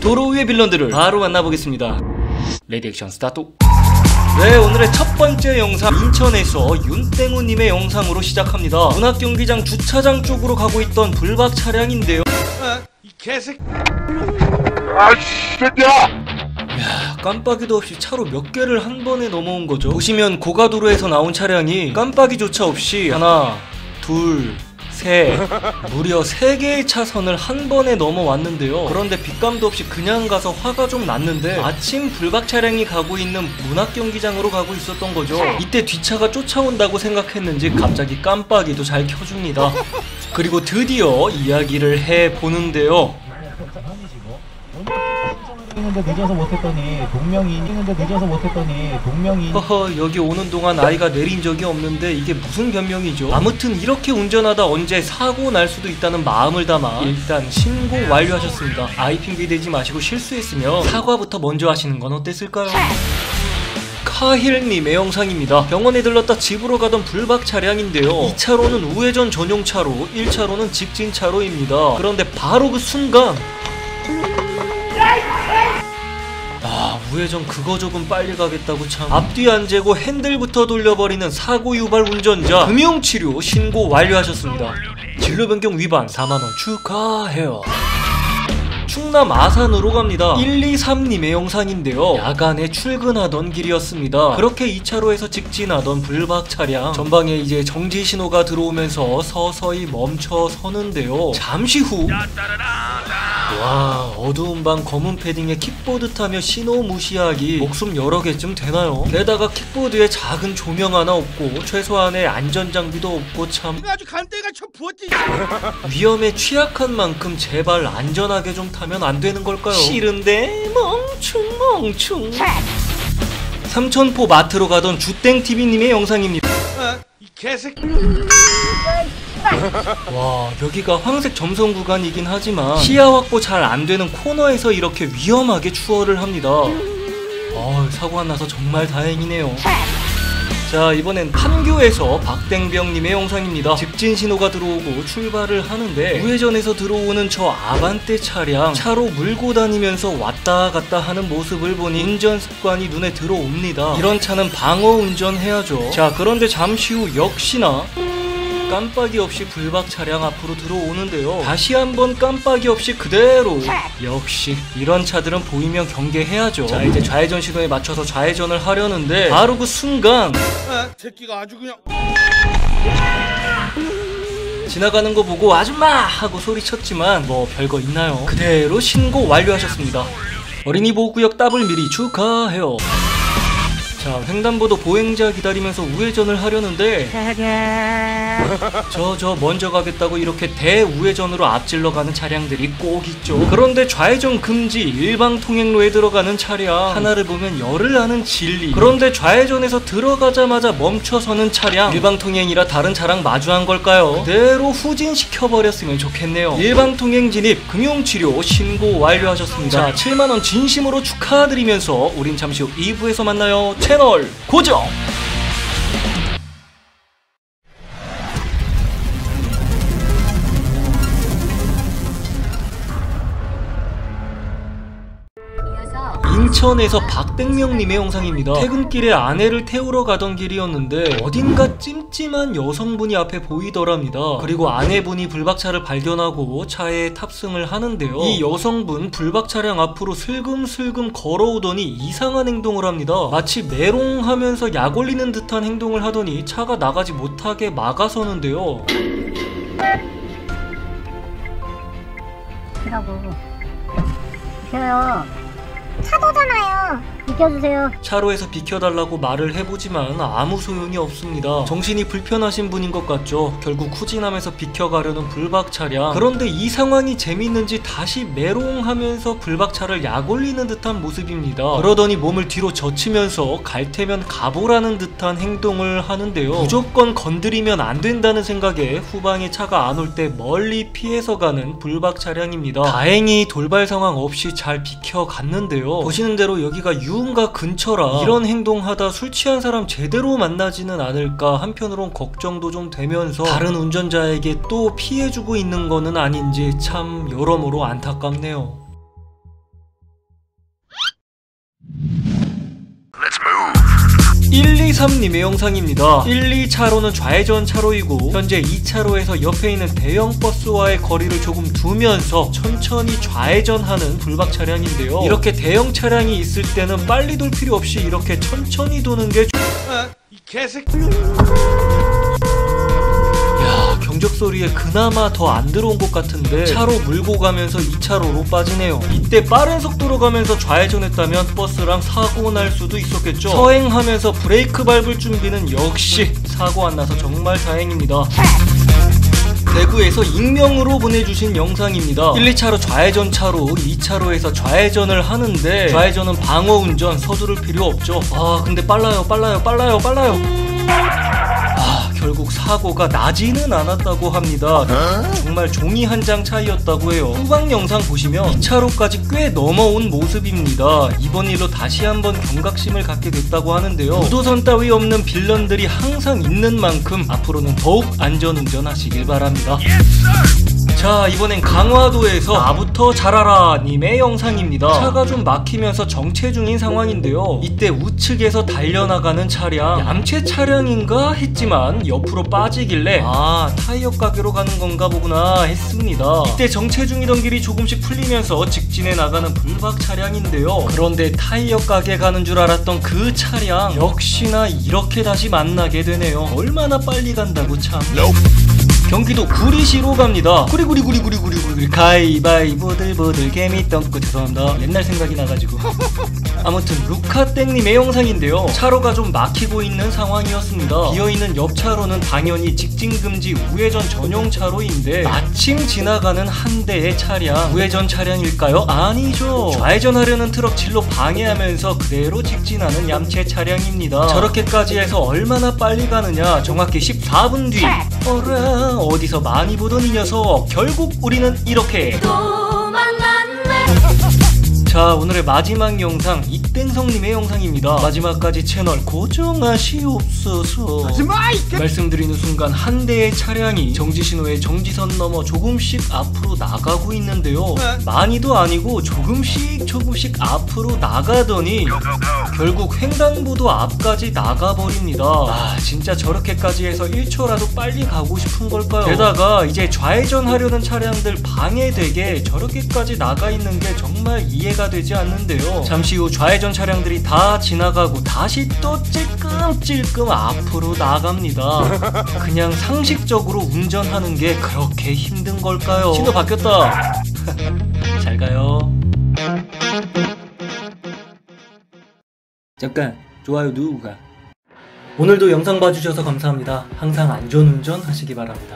도로 위의 빌런들을 바로 만나보겠습니다. 레디액션 스타트. 네, 오늘의 첫 번째 영상, 인천에서 윤땡우님의 영상으로 시작합니다. 문학경기장 주차장 쪽으로 가고 있던 불박 차량인데요. 이 개새끼. 야, 깜빡이도 없이 차로 몇 개를 한 번에 넘어온 거죠. 보시면 고가도로에서 나온 차량이 깜빡이조차 없이 하나, 둘, 셋, 무려 3개의 차선을 한 번에 넘어왔는데요. 그런데 빗감도 없이 그냥 가서 화가 좀 났는데 마침 불박 차량이 가고 있는 문학경기장으로 가고 있었던 거죠. 이때 뒷차가 쫓아온다고 생각했는지 갑자기 깜빡이도 잘 켜줍니다. 그리고 드디어 이야기를 해보는데요. 했는데 늦어서 못했더니 동명이 허허, 여기 오는 동안 아이가 내린 적이 없는데 이게 무슨 변명이죠? 아무튼 이렇게 운전하다 언제 사고 날 수도 있다는 마음을 담아 일단 신고 완료하셨습니다. 아이 핑계 대지 마시고 실수했으면 사과부터 먼저 하시는 건 어땠을까요? 카힐님의 영상입니다. 병원에 들렀다 집으로 가던 불박 차량인데요. 2차로는 우회전 전용 차로, 1차로는 직진 차로입니다. 그런데 바로 그 순간 우회전 그거 조금 빨리 가겠다고 참. 앞뒤 안 재고 핸들부터 돌려버리는 사고 유발 운전자 금융치료 신고 완료하셨습니다. 진로 변경 위반 4만원 축하해요. 충남 아산으로 갑니다. 123님의 영상인데요. 야간에 출근하던 길이었습니다. 그렇게 2차로에서 직진하던 불박 차량 전방에 이제 정지 신호가 들어오면서 서서히 멈춰 서는데요. 잠시 후 와, 어두운 방 검은 패딩에 킥보드 타며 신호 무시하기 목숨 여러 개쯤 되나요? 게다가 킥보드에 작은 조명 하나 없고 최소한의 안전장비도 없고 참 아주 간대가 쳐 부었지. 위험에 취약한 만큼 제발 안전하게 좀 타면 안 되는 걸까요? 싫은데 멍충. 삼천포 마트로 가던 주땡TV님의 영상입니다. 이 개새끼. 와, 여기가 황색 점선 구간이긴 하지만 시야 확보 잘 안되는 코너에서 이렇게 위험하게 추월을 합니다. 사고가 나서 정말 다행이네요. 자, 이번엔 판교에서 박땡병님의 영상입니다. 직진 신호가 들어오고 출발을 하는데 우회전에서 들어오는 저 아반떼 차량 차로 물고 다니면서 왔다 갔다 하는 모습을 보니 운전 습관이 눈에 들어옵니다. 이런 차는 방어 운전해야죠. 자, 그런데 잠시 후 역시나 깜빡이 없이 불박 차량 앞으로 들어오는데요. 다시 한번 깜빡이 없이 그대로. 역시 이런 차들은 보이면 경계해야죠. 자, 이제 좌회전 신호에 맞춰서 좌회전을 하려는데 바로 그 순간 새끼가 아주 그냥 지나가는 거 보고 아줌마! 하고 소리쳤지만 뭐 별거 있나요? 그대로 신고 완료하셨습니다. 어린이 보호구역 더블 미리 축하해요. 자, 횡단보도 보행자 기다리면서 우회전을 하려는데 저 먼저 가겠다고 이렇게 대우회전으로 앞질러 가는 차량들이 꼭 있죠. 그런데 좌회전 금지 일방 통행로에 들어가는 차량 하나를 보면 열을 나는 진리. 그런데 좌회전에서 들어가자마자 멈춰서는 차량 일방 통행이라 다른 차랑 마주한 걸까요? 그대로 후진시켜버렸으면 좋겠네요. 일방 통행 진입 금융치료 신고 완료하셨습니다. 자, 7만원 진심으로 축하드리면서 우린 잠시 후 2부에서 만나요. 채널 고정! 인천에서 박땡명님의 영상입니다. 퇴근길에 아내를 태우러 가던 길이었는데 어딘가 찜찜한 여성분이 앞에 보이더랍니다. 그리고 아내분이 불박차를 발견하고 차에 탑승을 하는데요. 이 여성분 불박 차량 앞으로 슬금슬금 걸어오더니 이상한 행동을 합니다. 마치 메롱하면서 약 올리는 듯한 행동을 하더니 차가 나가지 못하게 막아서는데요. 비켜요. 차도잖아요. 비켜주세요. 차로에서 비켜달라고 말을 해보지만 아무 소용이 없습니다. 정신이 불편하신 분인 것 같죠. 결국 후진하면서 비켜가려는 불박 차량. 그런데 이 상황이 재밌는지 다시 메롱하면서 불박차를 약올리는 듯한 모습입니다. 그러더니 몸을 뒤로 젖히면서 갈 테면 가보라는 듯한 행동을 하는데요. 무조건 건드리면 안 된다는 생각에 후방에 차가 안 올 때 멀리 피해서 가는 불박 차량입니다. 다행히 돌발 상황 없이 잘 비켜갔는데요. 보시는 대로 여기가 유흥가 근처라 이런 행동하다 술 취한 사람 제대로 만나지는 않을까 한편으론 걱정도 좀 되면서 다른 운전자에게 또 피해주고 있는 거는 아닌지 참 여러모로 안타깝네요. 123님의 영상입니다. 1, 2차로는 좌회전 차로이고 현재 2차로에서 옆에 있는 대형 버스와의 거리를 조금 두면서 천천히 좌회전하는 불박 차량인데요. 이렇게 대형 차량이 있을 때는 빨리 돌 필요 없이 이렇게 천천히 도는 게 이 개새끼. 야, 경적 소리에 그나마 더 안 들어온 것 같은데 차로 물고 가면서 2차로로 빠지네요. 이때 빠른 속도로 가면서 좌회전했다면 버스랑 사고 날 수도 있었겠죠. 서행하면서 브레이크 밟을 준비는 역시 사고 안 나서 정말 다행입니다. 대구에서 익명으로 보내주신 영상입니다. 1, 2차로 좌회전 차로, 2차로에서 좌회전을 하는데 좌회전은 방어운전, 서두를 필요 없죠. 근데 빨라요. 결국 사고가 나지는 않았다고 합니다. 정말 종이 한 장 차이였다고 해요. 후방 영상 보시면 2차로까지 꽤 넘어온 모습입니다. 이번 일로 다시 한번 경각심을 갖게 됐다고 하는데요. 우도선 따위 없는 빌런들이 항상 있는 만큼 앞으로는 더욱 안전운전 하시길 바랍니다. 자, 이번엔 강화도에서 나부터 잘하라 님의 영상입니다. 차가 좀 막히면서 정체 중인 상황인데요. 이때 우측에서 달려나가는 차량, 얌체 차량인가 했지만 옆으로 빠지길래 타이어 가게로 가는 건가 보구나 했습니다. 이때 정체 중이던 길이 조금씩 풀리면서 직진해 나가는 불박 차량인데요. 그런데 타이어 가게 가는 줄 알았던 그 차량 역시나 이렇게 다시 만나게 되네요. 얼마나 빨리 간다고 참. 경기도 구리시로 갑니다. 구리구리 가위바위보들보들 개미똥꾸. 죄송합니다. 옛날 생각이 나가지고. 아무튼 루카땡님의 영상인데요. 차로가 좀 막히고 있는 상황이었습니다. 비어있는 옆 차로는 당연히 직진금지 우회전 전용 차로인데 마침 지나가는 한 대의 차량, 우회전 차량일까요? 아니죠. 좌회전하려는 트럭 진로 방해하면서 그대로 직진하는 얌체 차량입니다. 저렇게까지 해서 얼마나 빨리 가느냐, 정확히 14분 뒤. 어라, 어디서 많이 보던 이 녀석. 결국 우리는 이렇게 자, 오늘의 마지막 영상 이땡성님의 영상입니다. 마지막까지 채널 고정하시옵소서. 말씀드리는 순간 한 대의 차량이 정지신호의 정지선 넘어 조금씩 앞으로 나가고 있는데요. 많이도 아니고 조금씩 앞으로 나가더니 결국 횡단보도 앞까지 나가버립니다. 진짜 저렇게까지 해서 1초라도 빨리 가고 싶은 걸까요? 게다가 이제 좌회전 하려는 차량들 방해되게 저렇게까지 나가 있는 게 정말 이해가 되지 않는데요. 잠시 후 좌회전 차량들이 다 지나가고 다시 또 찔끔찔끔 앞으로 나갑니다. 그냥 상식적으로 운전하는 게 그렇게 힘든 걸까요? 신호 바뀌었다. 잘 가요. 잠깐, 좋아요 누가. 오늘도 영상 봐주셔서 감사합니다. 항상 안전운전 하시기 바랍니다.